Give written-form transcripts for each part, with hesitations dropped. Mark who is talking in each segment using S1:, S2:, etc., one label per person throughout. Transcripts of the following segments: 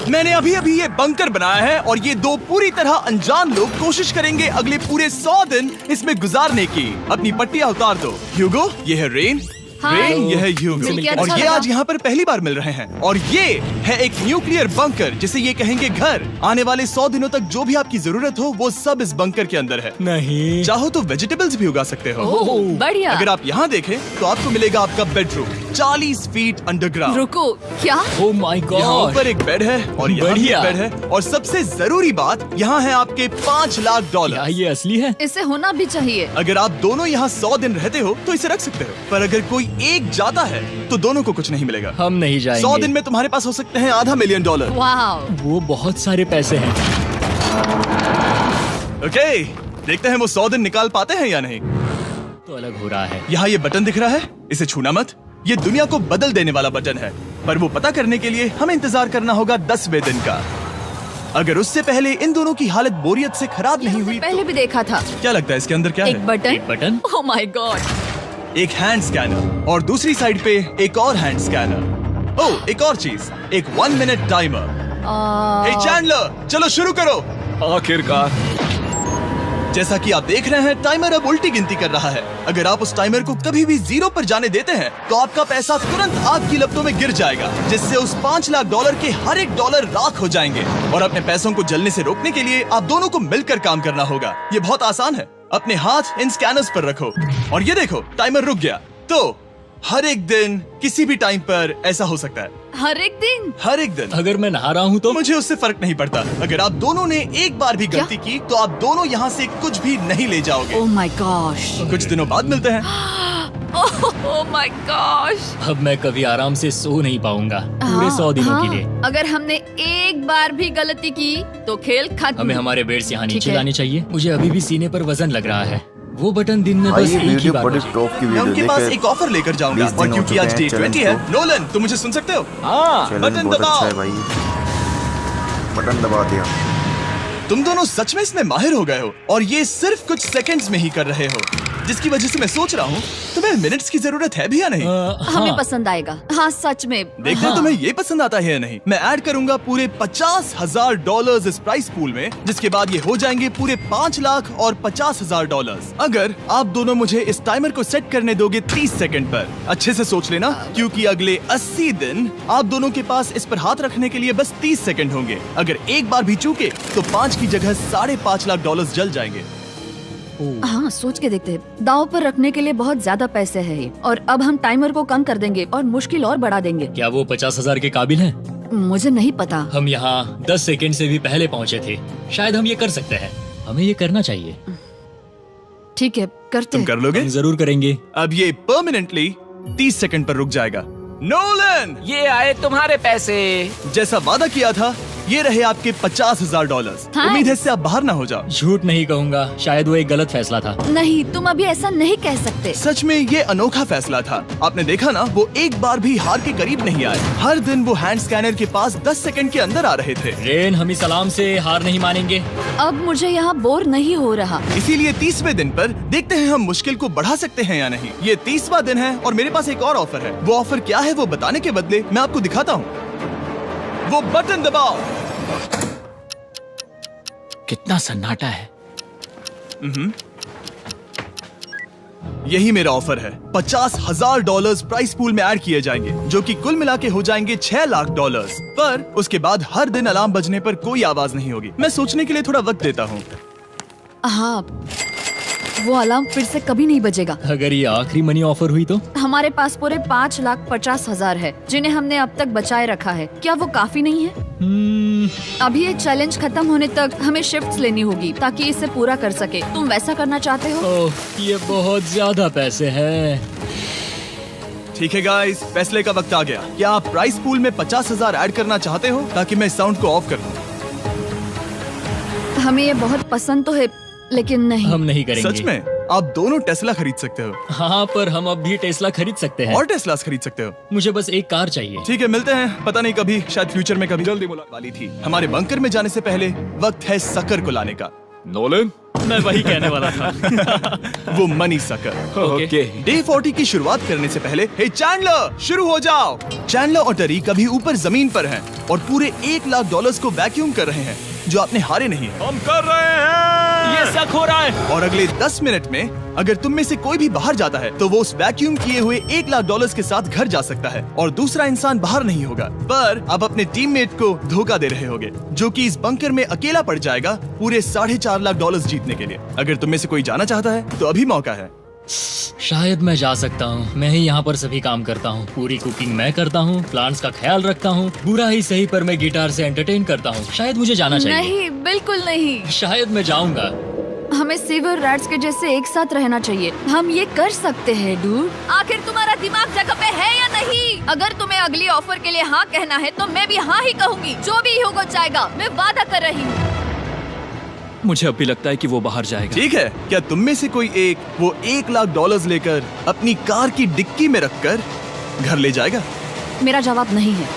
S1: मैंने अभी अभी ये बंकर बनाया है और ये दो पूरी तरह अनजान लोग कोशिश करेंगे अगले पूरे 100 दिन इसमें गुजारने की। अपनी पट्टियां उतार दो। ह्यूगो, ये है रेन। रेन, ये है ह्यूगो। और ये आज यहाँ पर पहली बार मिल रहे हैं। और ये है एक न्यूक्लियर बंकर जिसे ये कहेंगे घर। आने वाले 100 दिनों तक जो भी आपकी जरूरत हो वो सब इस बंकर के अंदर है।
S2: नहीं,
S1: चाहो तो वेजिटेबल्स भी उगा सकते हो।
S3: बढ़िया।
S1: अगर आप यहाँ देखें तो आपको मिलेगा आपका बेडरूम 40 फीट अंडरग्राउंड।
S3: रुको, क्या?
S2: ओह माय
S1: यहाँ
S2: गॉड,
S1: ऊपर एक बेड है और यहाँ भी एक बेड है। और सबसे जरूरी बात, यहाँ है आपके $5 लाख।
S2: क्या ये असली है?
S3: इसे होना भी चाहिए।
S1: अगर आप दोनों यहाँ 100 दिन रहते हो तो इसे रख सकते हो, पर अगर कोई एक जाता है तो दोनों को कुछ नहीं मिलेगा।
S2: हम नहीं जाएंगे।
S1: 100 दिन में तुम्हारे पास हो सकते हैं $500 मिलियन।
S3: वाह,
S2: वो बहुत सारे पैसे हैं।
S1: ओके, देखते हैं वो 100 दिन निकाल पाते हैं या नहीं।
S2: तो अलग हो रहा है।
S1: यहाँ ये बटन दिख रहा है, इसे छूना मत। ये दुनिया को बदल देने वाला बटन है, पर वो पता करने के लिए हमें इंतजार करना होगा 10वें दिन का। अगर उससे पहले इन दोनों की हालत बोरियत से खराब नहीं हुई
S3: पहले भी देखा था।
S1: क्या लगता है इसके अंदर क्या
S3: एक
S1: है?
S3: Button.
S2: Button?
S3: Oh my God.
S1: एक हैंड स्कैनर और दूसरी साइड पे एक और हैंड स्कैनर। ओह, एक और चीज, एक 1 मिनट टाइमर। हे चैंडलर, चलो शुरू करो।
S4: आखिरकार।
S1: जैसा कि आप देख रहे हैं, टाइमर अब उल्टी गिनती कर रहा है। अगर आप उस टाइमर को कभी भी 0 पर जाने देते हैं तो आपका पैसा तुरंत आपकी लपटों में गिर जाएगा, जिससे उस $5 लाख के हर एक डॉलर राख हो जाएंगे। और अपने पैसों को जलने से रोकने के लिए आप दोनों को मिलकर काम करना होगा। ये बहुत आसान है। अपने हाथ इन स्कैनर्स पर रखो और ये देखो, टाइमर रुक गया। तो हर एक दिन किसी भी टाइम पर ऐसा हो सकता है।
S3: हर एक दिन?
S1: हर एक दिन।
S2: अगर मैं नहा रहा हूँ तो
S1: मुझे उससे फर्क नहीं पड़ता। अगर आप दोनों ने एक बार भी गलती की तो आप दोनों यहाँ से कुछ भी नहीं ले जाओगे।
S3: Oh my gosh.
S1: कुछ दिनों बाद मिलते हैं।
S3: Oh my gosh.
S2: अब मैं कभी आराम से सो नहीं पाऊंगा पूरे 100 दिनों के लिए।
S3: अगर हमने एक बार भी गलती की तो खेल खत्म।
S2: हमें हमारे बेड से यहाँ
S3: ठीक
S2: नीचे
S3: है।
S2: लाने चाहिए। मुझे अभी भी सीने पर वजन लग रहा है। वो बटन दिन में
S4: भाई
S2: बस
S4: ये
S2: एक ही
S4: वीडियो
S2: बार
S4: बड़ी
S2: बजे।
S4: टॉप की
S1: मैं
S4: वीडियो
S1: उनके पास
S4: लेकर
S1: एक ऑफर लेकर जाऊंगा
S4: 20 दिन
S1: और
S4: हो
S1: क्योंकि
S4: चुके
S1: आज
S4: हैं
S1: डे
S4: चैलेंज
S1: 20 है।
S4: को।
S1: नोलन, तुम मुझे सुन सकते हो?
S2: हाँ,
S4: चैलेंज
S1: बटन
S4: बहुत
S1: दबाओ।
S4: अच्छा है भाई। बटन दबा दिया।
S1: तुम दोनों सच में इसमें माहिर हो गए हो और ये सिर्फ कुछ सेकंड्स में ही कर रहे हो, जिसकी वजह से मैं सोच रहा हूँ तुम्हें मिनट्स की जरूरत है भी या नहीं।
S3: हमें
S2: हाँ,
S3: पसंद आएगा। हाँ, सच में।
S1: देखते हैं तुम्हें ये पसंद आता है या नहीं। मैं ऐड करूंगा पूरे $50,000 इस प्राइस पूल में, जिसके बाद ये हो जाएंगे पूरे $5 लाख और $50,000। अगर आप दोनों मुझे इस टाइमर को सेट करने दोगे 30 सेकंड पर। अच्छे से सोच लेना, क्योंकि अगले 80 दिन आप दोनों के पास इस पर हाथ रखने के लिए बस 30 सेकंड होंगे। अगर एक बार भी चूके तो 5 की जगह $5.5 लाख जल जाएंगे।
S3: हाँ, सोच के देखते हैं। दांव पर रखने के लिए बहुत ज्यादा पैसे है ये। और अब हम टाइमर को कम कर देंगे और मुश्किल और बढ़ा देंगे।
S2: क्या वो 50,000 के काबिल हैं?
S3: मुझे नहीं पता।
S2: हम यहाँ 10 सेकंड से भी पहले पहुँचे थे। शायद हम ये कर सकते हैं। हमें ये करना चाहिए।
S3: ठीक है, करते
S1: तुम
S3: हैं।
S1: कर लोगे?
S2: हम जरूर करेंगे।
S1: अब ये परमानेंटली 30 सेकंड पर रुक जाएगा। नोलन,
S5: ये आए तुम्हारे पैसे।
S1: जैसा वादा किया था, ये रहे आपके $50,000।
S3: हाँ।
S1: उम्मीद है इससे आप बाहर ना हो जाओ।
S2: झूठ नहीं कहूँगा, शायद वो एक गलत फैसला था।
S3: नहीं, तुम अभी ऐसा नहीं कह सकते।
S1: सच में ये अनोखा फैसला था। आपने देखा ना, वो एक बार भी हार के करीब नहीं आए। हर दिन वो हैंड स्कैनर के पास 10 सेकंड के अंदर आ रहे थे।
S2: रेन, हम इस सलाम से हार नहीं मानेंगे।
S3: अब मुझे यहाँ बोर नहीं हो रहा।
S1: इसीलिए 30वें दिन पर देखते हैं हम मुश्किल को बढ़ा सकते हैं या नहीं। ये 30वां दिन है और मेरे पास एक और ऑफर है। वो ऑफर क्या है वो बताने के बदले मैं आपको दिखाता हूँ। वो बटन दबाओ।
S2: कितना सन्नाटा है।
S1: यही मेरा ऑफर है। $50,000 प्राइस पूल में ऐड किए जाएंगे, जो कि कुल मिला के हो जाएंगे $6 लाख। पर उसके बाद हर दिन अलार्म बजने पर कोई आवाज नहीं होगी। मैं सोचने के लिए थोड़ा वक्त देता हूँ।
S3: हाँ, वो अलार्म फिर से कभी नहीं बजेगा।
S2: अगर ये आखिरी मनी ऑफर हुई तो?
S3: हमारे पास पूरे $5,50,000 है, जिन्हें हमने अब तक बचाए रखा है। क्या वो काफी नहीं है? अभी ये चैलेंज खत्म होने तक हमें शिफ्ट्स लेनी होगी ताकि इसे पूरा कर सके। तुम वैसा करना चाहते हो?
S2: ओह, ये बहुत ज्यादा पैसे हैं।
S1: ठीक है गाइस, फैसले का वक्त आ गया। क्या आप प्राइस पूल में 50,000 ऐड करना चाहते हो ताकि मैं साउंड को ऑफ कर दूं?
S3: हमें ये बहुत पसंद तो है, लेकिन नहीं।
S2: हम नहीं करेंगे।
S1: सच में? आप दोनों टेस्ला खरीद सकते हो
S2: हाँ, पर हम अब भी टेस्ला खरीद सकते हैं।
S1: और टेस्लास खरीद सकते हो।
S2: मुझे बस एक कार चाहिए।
S1: ठीक है, मिलते हैं। पता नहीं कभी, शायद फ्यूचर में कभी। जल्दी मुलाकात वाली थी। हमारे बंकर में जाने से पहले वक्त है सकर को लाने का।
S4: नोलन,
S2: मैं वही कहने वाला था।
S1: वो मनी सकर।
S2: ओके।
S1: डे 40 की शुरुआत करने से पहले हे चैंडलर, शुरू हो जाओ। चैंडलर और टरी कभी ऊपर जमीन पर हैं और पूरे $1,00,000 को वैक्यूम कर रहे हैं जो आपने हारे नहीं है।
S4: हम कर रहे हैं।
S2: ये शक हो रहा है।
S1: और अगले 10 मिनट में अगर तुम में से कोई भी बाहर जाता है तो वो उस वैक्यूम किए हुए $1,00,000 के साथ घर जा सकता है और दूसरा इंसान बाहर नहीं होगा। पर आप अपने टीममेट को धोखा दे रहे होगे जो कि इस बंकर में अकेला पड़ जाएगा पूरे $4.5 लाख जीतने के लिए। अगर तुम में से कोई जाना चाहता है तो अभी मौका है।
S2: शायद मैं जा सकता हूँ। मैं ही यहाँ पर सभी काम करता हूँ। पूरी कुकिंग मैं करता हूँ, प्लांट्स का ख्याल रखता हूँ। बुरा ही सही पर मैं गिटार से एंटरटेन करता हूँ। शायद मुझे जाना चाहिए।
S3: नहीं, बिल्कुल नहीं।
S2: शायद मैं जाऊंगा।
S3: हमें सीवर रैट्स के जैसे एक साथ रहना चाहिए। हम ये कर सकते हैं डूड। आखिर तुम्हारा दिमाग जगह पे है या नहीं? अगर तुम्हें अगली ऑफर के लिए हाँ कहना है तो मैं भी हाँ ही कहूँगी। जो भी होगा जाएगा, मैं वादा कर रही हूँ।
S6: मुझे अब भी लगता है कि वो बाहर जाएगा।
S1: ठीक है, क्या तुम में से कोई एक वो $1,00,000 लेकर अपनी कार की डिक्की में रखकर घर ले जाएगा?
S3: मेरा जवाब नहीं है।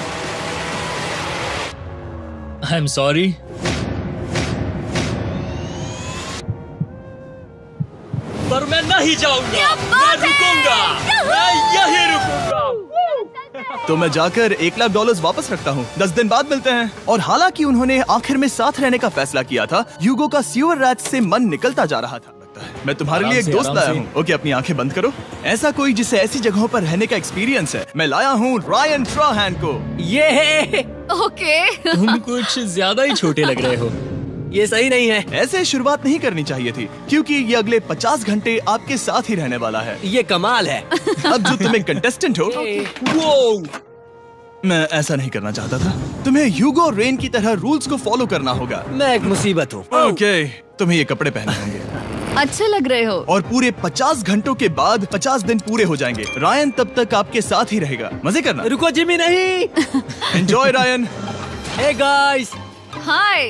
S2: I am sorry. पर मैं नहीं जाऊंगा।
S3: क्या
S2: मैं
S3: बात है?
S2: रुकूंगा। मैं यही रुकूंगा।
S1: तो मैं जाकर $1,00,000 वापस रखता हूँ। 10 दिन बाद मिलते हैं। और हालांकि उन्होंने आखिर में साथ रहने का फैसला किया था, ह्यूगो का सीवर रैट्स से मन निकलता जा रहा था। लगता है मैं तुम्हारे लिए एक
S2: आराम से,
S1: दोस्त
S2: आराम
S1: लाया
S2: से।
S1: हूँ। ओके, अपनी आंखें बंद करो। ऐसा कोई जिसे ऐसी जगहों पर रहने का एक्सपीरियंस है। मैं लाया हूँ रायन ट्राहैन को।
S5: ये
S3: ओके।
S2: तुम कुछ ज्यादा ही छोटे लग रहे हो।
S5: ये सही नहीं है।
S1: ऐसे शुरुआत नहीं करनी चाहिए थी क्योंकि ये अगले 50 घंटे आपके साथ ही रहने वाला है।
S5: ये कमाल है।
S1: अब जो तुम एक कंटेस्टेंट हो, वो मैं ऐसा नहीं करना चाहता था। तुम्हें ह्यूगो और रेन की तरह रूल्स को फॉलो करना होगा।
S5: मैं एक मुसीबत हूँ।
S1: ओके, तुम्हें ये कपड़े पहनने होंगे।
S3: अच्छे लग रहे हो।
S1: और पूरे 50 घंटों के बाद 50 दिन पूरे हो जाएंगे। रायन तब तक आपके साथ ही रहेगा। मजे करना।
S5: रुको जिमी, नहीं।
S1: Enjoy Ryan.
S5: हे गाइस,
S3: हाय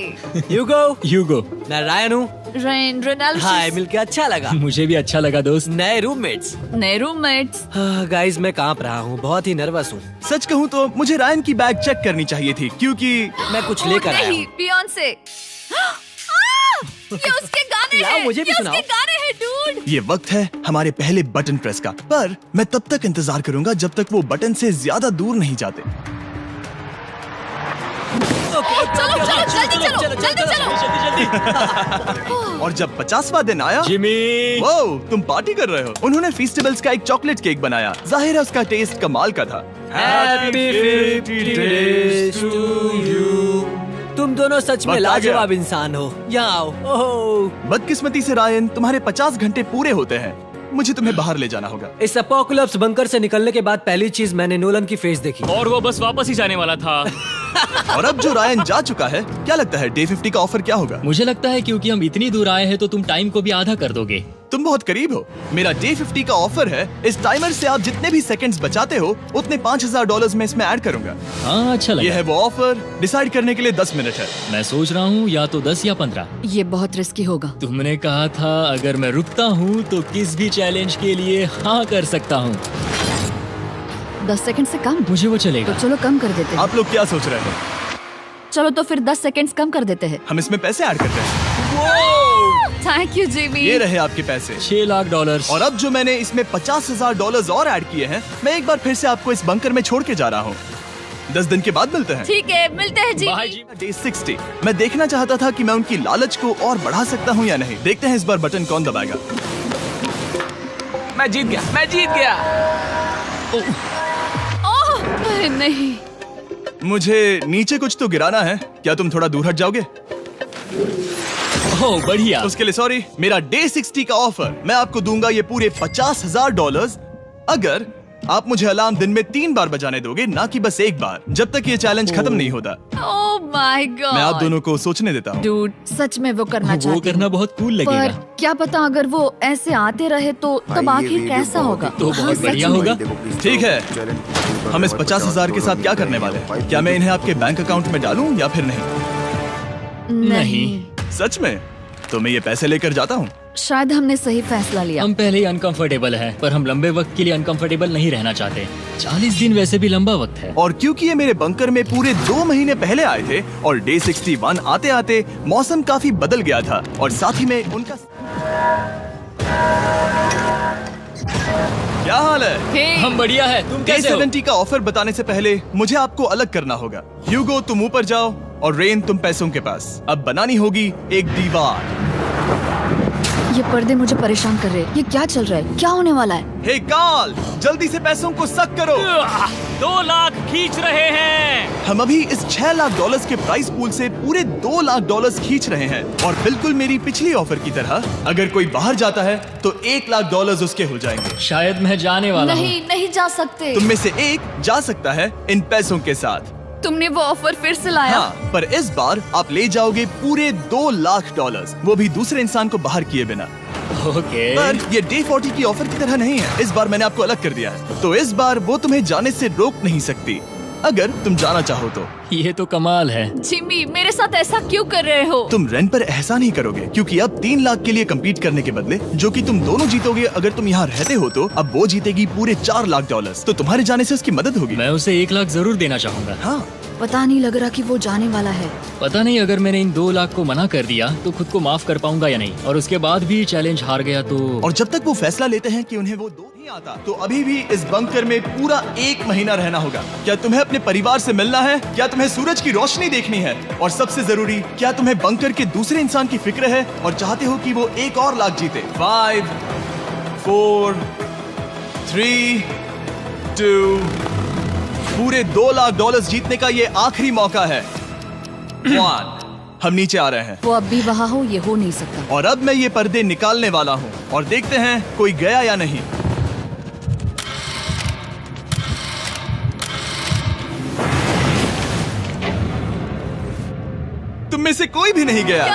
S5: ह्यूगो, मैं रायन हूँ।
S3: रेनाल्ड।
S5: हाय, मिलके अच्छा लगा।
S2: मुझे भी अच्छा लगा दोस्त।
S5: नए रूममेट्स।
S3: नए रूममेट्स।
S5: गाइस, मैं कांप रहा हूँ, बहुत ही नर्वस हूँ।
S1: सच कहूँ तो मुझे रायन की बैग चेक करनी चाहिए थी क्योंकि
S5: मैं कुछ लेकर आया
S3: नहीं,
S5: हूँ।
S3: बियॉन्से। ये उसके गाने
S5: लाओ,
S3: हैं।
S5: मुझे भी
S3: ये
S5: सुनाओ।
S3: उसके गाने हैं डूड।
S1: ये वक्त है हमारे पहले बटन प्रेस का। पर मैं तब तक इंतजार करूंगा जब तक वो बटन से ज्यादा दूर नहीं जाते।
S3: चलो जल्दी चलो, जल्दी चलो।
S1: और जब 50वां दिन आया,
S2: जिमी।
S1: वो तुम पार्टी कर रहे हो। उन्होंने फेस्टिवल्स का एक चॉकलेट केक बनाया। जाहिर है उसका टेस्ट कमाल का था।
S5: Happy 50 days to you। तुम दोनों सच में
S1: वक्त आ गया।
S5: लाजवाब इंसान हो। यहाँ आओ। ओह,
S1: बदकिस्मती से रायन, तुम्हारे 50 घंटे पूरे होते हैं। मुझे तुम्हें बाहर ले जाना होगा।
S5: इस अपोकलिप्स बंकर से निकलने के बाद पहली चीज मैंने नोलन की फेस देखी।
S2: और वो बस वापस ही जाने वाला था।
S1: और अब जो रायन जा चुका है, क्या लगता है डे 50 का ऑफर क्या होगा?
S2: मुझे लगता है क्योंकि हम इतनी दूर आए हैं तो तुम टाइम को भी आधा कर दोगे।
S1: तुम बहुत करीब हो। मेरा डे 50 का ऑफर है, इस टाइमर से आप जितने भी सेकंड्स बचाते हो उतने $5,000 में इसमें ऐड करूंगा।
S2: हाँ, अच्छा
S1: ये
S2: लगा।
S1: है वो ऑफर। डिसाइड करने के लिए 10 मिनट है।
S2: मैं सोच रहा हूँ या तो 10 या 15।
S3: ये बहुत रिस्की होगा।
S2: तुमने कहा था अगर मैं रुकता हूँ तो किस भी चैलेंज के लिए हाँ कर सकता हूँ।
S3: 10 सेकंड से कम?
S2: मुझे वो
S3: तो
S2: चलेगा।
S3: चलो कम कर देते हैं।
S1: आप लोग क्या सोच रहे हो?
S3: चलो तो फिर 10 सेकंड्स कम कर देते हैं।
S1: हम इसमें पैसे ऐड करते हैं।
S3: Thank you Jimmy.
S1: ये रहे आपके पैसे।
S2: $6,00,000।
S1: और अब जो मैंने इसमें $50,000 और ऐड किए हैं, मैं एक बार फिर से आपको इस बंकर में छोड़ के जा रहा हूँ। 10 दिन के बाद मिलते हैं।
S3: ठीक है, मिलते हैं
S2: बाय
S3: जिमी।
S2: जी।
S1: डे 60। मैं देखना चाहता था कि मैं उनकी लालच को और बढ़ा सकता हूँ या नहीं। देखते हैं इस बार बटन कौन दबाएगा।
S5: मैं जीत गया, मैं जीत गया।
S3: ओह, अरे नहीं।
S1: मुझे नीचे कुछ तो गिराना है। क्या तुम थोड़ा दूर हट जाओगे?
S2: ओह, बढ़िया।
S1: उसके लिए सॉरी। मेरा डे 60 का ऑफर, मैं आपको दूंगा ये पूरे $50,000 अगर आप मुझे अलार्म दिन में 3 बार बजाने दोगे, ना कि बस एक बार, जब तक ये चैलेंज खत्म नहीं होता।
S3: Oh my God.
S1: मैं आप दोनों को सोचने देता हूँ।
S3: डूड, सच में वो करना
S2: वो
S3: चाहती
S2: करना
S3: हूँ।
S2: बहुत कूल
S3: पर
S2: लगेगा।
S3: क्या पता अगर वो ऐसे आते रहे तो तब
S4: भाई, ये
S3: आखिर
S4: वीडियो
S3: कैसा
S4: बहुत
S3: होगा?
S4: ही
S2: तो
S3: हाँ,
S2: बहुत
S3: सच
S2: बढ़िया
S3: में।
S2: होगा।
S1: ठीक है, हम इस $50,000 के साथ क्या करने वाले हैं? क्या मैं इन्हें आपके बैंक अकाउंट में डालूं या फिर नहीं?
S3: नहीं,
S1: सच में? तो मैं ये पैसे लेकर जाता हूँ।
S3: शायद हमने सही फैसला लिया।
S2: हम पहले ही अनकंफर्टेबल हैं, पर हम लंबे वक्त के लिए अनकंफर्टेबल नहीं रहना चाहते। 40 दिन वैसे भी लंबा वक्त है।
S1: और क्योंकि ये मेरे बंकर में पूरे 2 महीने पहले आए थे और डे 61 आते आते मौसम काफी बदल गया था और साथ ही में उनका क्या हाल है?
S3: हे,
S2: हम बढ़िया है, तुम कैसे हो?
S1: A70 का ऑफर बताने से पहले मुझे आपको अलग करना होगा। ह्यूगो तुम ऊपर जाओ और रेन तुम पैसों के पास। अब बनानी होगी एक दीवार।
S3: ये पर्दे मुझे परेशान कर रहे हैं। ये क्या चल रहा है? क्या होने वाला है?
S1: हे कार्ल, जल्दी से पैसों को सक करो।
S5: 2 लाख खींच रहे हैं।
S1: हम अभी इस $6 लाख के प्राइस पूल से पूरे $2 लाख खींच रहे हैं और बिल्कुल मेरी पिछली ऑफर की तरह अगर कोई बाहर जाता है तो $1 लाख उसके हो जाएंगे।
S2: शायद मैं जाने वाला हूँ।
S3: नहीं जा सकते।
S1: तुम में से एक जा सकता है इन पैसों के साथ।
S3: तुमने वो ऑफर फिर से लाया?
S1: हाँ, पर इस बार आप ले जाओगे पूरे $2 लाख, वो भी दूसरे इंसान को बाहर किए बिना।
S2: ओके।
S1: पर ये डे 40 की ऑफर की तरह नहीं है। इस बार मैंने आपको अलग कर दिया है, तो इस बार वो तुम्हें जाने से रोक नहीं सकती अगर तुम जाना चाहो तो।
S2: ये तो कमाल है।
S3: जिमी, मेरे साथ ऐसा क्यों कर रहे हो?
S1: तुम रेंट पर एहसान नहीं करोगे क्योंकि अब 3 लाख के लिए कम्पीट करने के बदले जो कि तुम दोनों जीतोगे अगर तुम यहाँ रहते हो तो अब वो जीतेगी पूरे $4 लाख। तो तुम्हारे जाने से उसकी मदद होगी।
S2: मैं उसे 1 लाख जरूर देना चाहूंगा।
S1: हाँ,
S3: पता नहीं लग रहा कि वो जाने वाला है।
S2: पता नहीं अगर मैंने इन 2 लाख को मना कर दिया तो खुद को माफ कर पाऊंगा या नहीं, और उसके बाद भी चैलेंज हार गया तो।
S1: और जब तक वो फैसला लेते हैं कि उन्हें वो 2 नहीं आता तो अभी भी इस बंकर में पूरा 1 महीना रहना होगा। क्या तुम्हें अपने परिवार से मिलना है? क्या तुम्हें सूरज की रोशनी देखनी है? और सबसे जरूरी, क्या तुम्हें बंकर के दूसरे इंसान की फिक्र है और चाहते हो कि वो एक और लाख जीते? 5, 4, 3, 2, पूरे $2 लाख जीतने का ये आखिरी मौका है। 1, हम नीचे आ रहे हैं
S3: वो अब भी वहाँ हो, ये हो नहीं सकता।
S1: और अब मैं ये पर्दे निकालने वाला हूँ और देखते हैं कोई गया या नहीं। तुम में से कोई भी नहीं गया।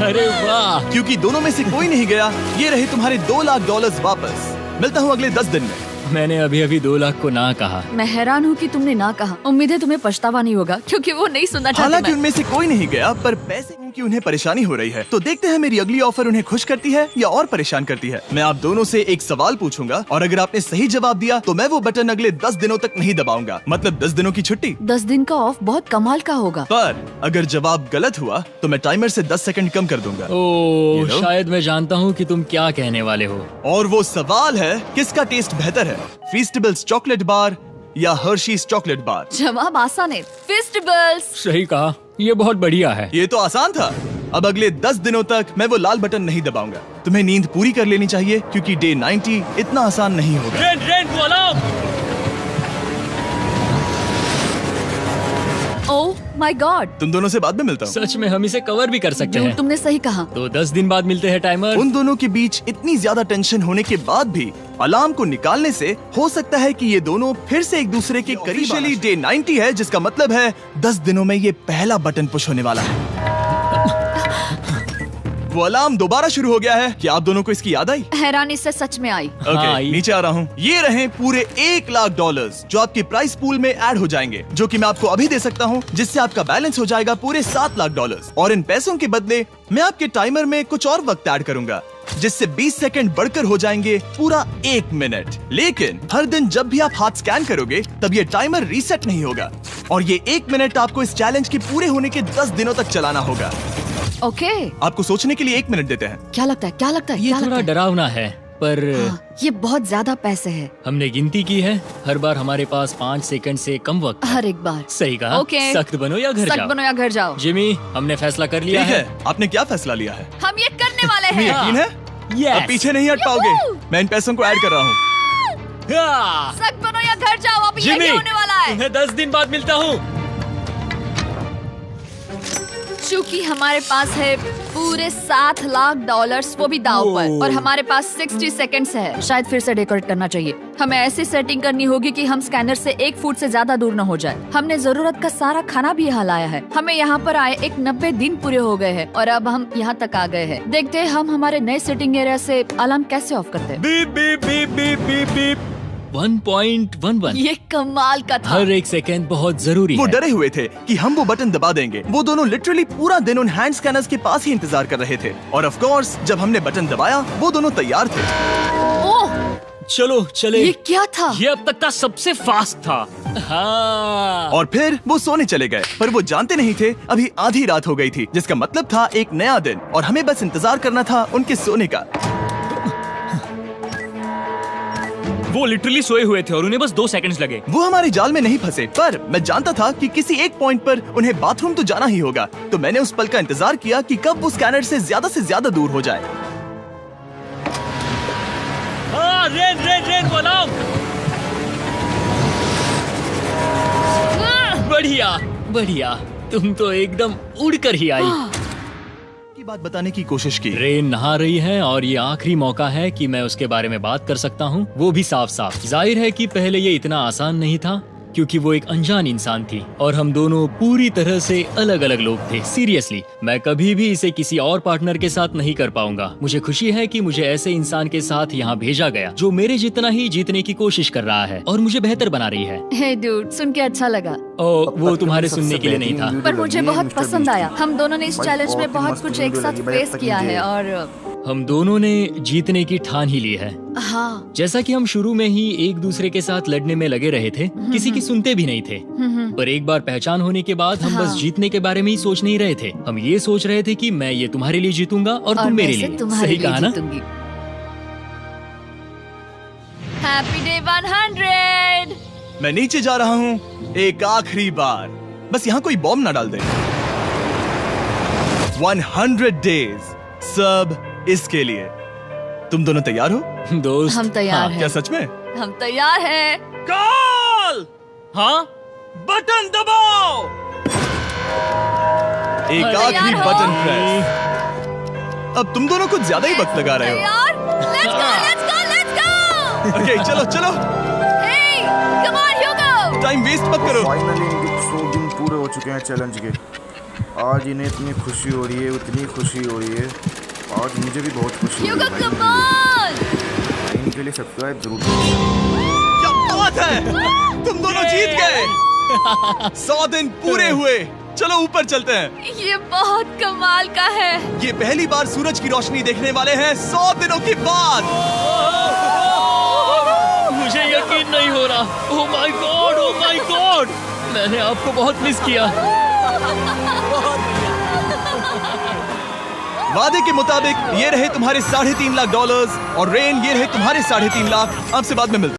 S2: अरे वाह।
S1: क्योंकि दोनों में से कोई नहीं गया, ये रहे तुम्हारे $2 लाख वापस। मिलता हूँ अगले 10 दिन में।
S2: मैंने अभी अभी 2 लाख को ना कहा।
S3: मैं हैरान हूँ कि तुमने ना कहा। उम्मीद है तुम्हें पछतावा नहीं होगा क्योंकि वो नहीं सुनना चाहते।
S1: हालांकि
S3: मैं।
S1: उनमें से कोई नहीं गया, पर पैसे की उन्हें परेशानी हो रही है। तो देखते हैं मेरी अगली ऑफर उन्हें खुश करती है या और परेशान करती है। मैं आप दोनों से एक सवाल पूछूंगा और अगर आपने सही जवाब दिया तो मैं वो बटन अगले 10 दिनों तक नहीं दबाऊंगा, मतलब 10 दिनों की छुट्टी।
S3: 10 दिन का ऑफ बहुत कमाल का होगा।
S1: पर अगर जवाब गलत हुआ तो मैं टाइमर से 10 सेकंड कम कर दूंगा।
S2: ओह,
S1: You know?
S2: शायद मैं जानता हूँ कि तुम क्या कहने वाले हो।
S1: और वो सवाल है, किसका टेस्ट बेहतर है, फीस्टेबल्स चॉकलेट बार या हर्शीज चॉकलेट बार?
S3: जवाब आसान है, फेस्टिवल्स।
S2: सही कहा, ये बहुत बढ़िया है।
S1: ये तो आसान था। अब अगले 10 दिनों तक मैं वो लाल बटन नहीं दबाऊंगा। तुम्हें नींद पूरी कर लेनी चाहिए क्योंकि डे 90 इतना आसान नहीं होगा।
S3: ओह माय गॉड,
S1: तुम दोनों से बाद में मिलता हूँ।
S2: सच में हम इसे कवर भी कर सकते हैं।
S3: तुमने सही कहा।
S2: तो 10 दिन बाद मिलते हैं टाइमर।
S1: उन दोनों के बीच इतनी ज्यादा टेंशन होने के बाद भी अलार्म को निकालने से हो सकता है कि ये दोनों फिर से एक दूसरे के करीब। ऑफिशियली डे 90 है, जिसका मतलब है 10 दिनों में ये पहला बटन पुश होने वाला है। वो अलार्म दोबारा शुरू हो गया है। क्या आप दोनों को इसकी याद आई?
S3: हैरानी से सच में आई।
S1: ओके,
S2: आई।
S1: नीचे आ रहा हूँ। ये रहे पूरे $1 लाख जो आपके प्राइस पूल में ऐड हो जाएंगे, जो कि मैं आपको अभी दे सकता हूँ, जिससे आपका बैलेंस हो जाएगा पूरे $7 लाख। और इन पैसों के बदले मैं आपके टाइमर में कुछ और वक्त ऐड करूंगा, जिससे 20 सेकंड बढ़कर हो जाएंगे पूरा 1 मिनट। लेकिन हर दिन जब भी आप हाथ स्कैन करोगे तब ये टाइमर रीसेट नहीं होगा और ये 1 मिनट आपको इस चैलेंज के पूरे होने के 10 दिनों तक चलाना होगा।
S3: ओके,
S1: आपको सोचने के लिए 1 मिनट देते हैं।
S3: क्या लगता है? क्या लगता है?
S2: ये
S3: क्या
S2: थोड़ा
S3: लगता है?
S2: डरावना है, पर
S3: हाँ, ये बहुत ज्यादा पैसे हैं।
S2: हमने गिनती की है, हर बार हमारे पास 5 सेकंड से कम वक्त है।
S3: हर एक बार।
S2: सही कहा।
S3: ओके।
S2: सख्त बनो या घर
S3: सख्त
S2: जाओ।
S3: बनो या घर जाओ।
S2: जिमी, हमने फैसला कर लिया
S1: ठीक
S2: है।
S1: है, आपने क्या फैसला लिया है?
S3: हम ये करने वाले
S1: तुम्हें
S3: हैं।
S1: यकीन है?
S2: Yes.
S1: अब पीछे नहीं हट पाओगे। मैं इन पैसों को ऐड कर रहा हूँ।
S2: हाँ।
S3: सख्त बनो या घर जाओ, अब
S2: जिमी,
S3: यही होने वाला है।
S2: तुम्हें 10 दिन बाद मिलता हूँ।
S3: चूंकि हमारे पास है पूरे $7 लाख, वो भी दाव पर, और हमारे पास 60 सेकंड्स है। शायद फिर से डेकोरेट करना चाहिए। हमें ऐसी सेटिंग करनी होगी कि हम स्कैनर से 1 फुट से ज्यादा दूर न हो जाए। हमने जरूरत का सारा खाना भी यहाँ लाया है। हमें यहाँ पर आए 90 दिन पूरे हो गए हैं और अब हम यहाँ तक आ गए हैं। देखते हैं हम हमारे नए सेटिंग एरिया से अलार्म कैसे ऑफ करते हैं।
S2: Beep beep beep beep beep beep. 1.11।
S3: ये कमाल का था।
S2: हर एक सेकंड बहुत जरूरी
S1: वो
S2: है।
S1: डरे हुए थे कि हम वो बटन दबा देंगे। वो दोनों लिटरली पूरा दिन उन हैंड स्कैनर्स के पास ही इंतजार कर रहे थे और ऑफ कोर्स जब हमने बटन दबाया वो दोनों तैयार थे।
S3: ओह,
S6: चलो चले।
S3: ये क्या था?
S6: ये अब तक का सबसे फास्ट था। हाँ।
S1: और फिर वो सोने चले गए, पर वो जानते नहीं थे अभी आधी रात हो गई थी, जिसका मतलब था एक नया दिन, और हमें बस इंतजार करना था उनके सोने का।
S6: वो लिटरली सोए हुए थे और उन्हें बस 2 सेकंड्स लगे।
S1: वो हमारे जाल में नहीं फंसे, पर मैं जानता था कि किसी एक पॉइंट पर उन्हें बाथरूम तो जाना ही होगा, तो मैंने उस पल का इंतजार किया कि कब वो स्कैनर से ज्यादा दूर हो जाए।
S6: हाँ, रेन बोलाओ। बढ़िया, तुम तो एकदम उड़कर ही आई।
S1: की बात बताने की कोशिश की।
S2: रेन नहा रही है और ये आखिरी मौका है कि मैं उसके बारे में बात कर सकता हूँ, वो भी साफ साफ। जाहिर है कि पहले ये इतना आसान नहीं था, क्योंकि वो एक अनजान इंसान थी और हम दोनों पूरी तरह से अलग अलग लोग थे। सीरियसली, मैं कभी भी इसे किसी और पार्टनर के साथ नहीं कर पाऊंगा। मुझे खुशी है कि मुझे ऐसे इंसान के साथ यहाँ भेजा गया जो मेरे जितना ही जीतने की कोशिश कर रहा है और मुझे बेहतर बना रही है।
S3: हे डूड, सुन के अच्छा लगा।
S2: ओ, वो तुम्हारे सुनने के लिए नहीं था।
S3: पर मुझे बहुत पसंद आया। हम दोनों ने इस चैलेंज में बहुत कुछ एक साथ फेस किया है और
S2: हम दोनों ने जीतने की ठान ही ली है।
S3: हाँ,
S2: जैसा कि हम शुरू में ही एक दूसरे के साथ लड़ने में लगे रहे थे, किसी की सुनते भी नहीं थे। पर एक बार पहचान होने के बाद हम बस जीतने के बारे में ही सोच नहीं रहे थे। हम ये सोच रहे थे कि मैं ये तुम्हारे लिए जीतूंगा और तुम मेरे लिए। सही कहा ना?
S3: Happy day 100।
S1: मैं नीचे जा रहा हूँ एक आखिरी बार, बस यहाँ कोई बॉम्ब ना डाल दे। 100 डेज, सब इसके लिए। तुम दोनों तैयार हो?
S2: दोस्त,
S3: हम तैयार हैं।
S1: क्या सच में?
S3: हम तैयार हैं।
S6: कॉल। हाँ, बटन दबाओ।
S1: एक
S3: तैयार
S1: आखिरी
S3: हो?
S1: Button press. अब तुम दोनों कुछ ज्यादा ही वक्त लगा रहे हो।
S3: तैयार? Let's go, let's go, let's go!
S1: Okay, चलो
S3: Hey, come on, Hugo!
S1: Time waste मत करो।
S7: फाइनली इनके 100 दिन पूरे हो चुके हैं चैलेंज के। आज इन्हें इतनी खुशी हो रही है, उतनी खुशी हो रही है। आज मुझे भी बहुत खुशी हो
S3: Hugo,
S7: रही है।
S3: come on!
S7: इनके लिए सब्सक्राइब जरूर करें।
S1: क्या बात है, तुम दोनों जीत गए। 100 दिन पूरे हुए। चलो ऊपर चलते हैं।
S3: ये बहुत कमाल का है।
S1: ये पहली बार सूरज की रोशनी देखने वाले हैं 100 दिनों के बाद।
S2: मुझे यकीन नहीं हो रहा। ओह माय गॉड, मैंने आपको बहुत मिस किया।
S1: वादे के मुताबिक ये रहे तुम्हारे $3.5 लाख और रेन ये रहे तुम्हारे 3.5 लाख। आपसे बाद में मिलते हैं।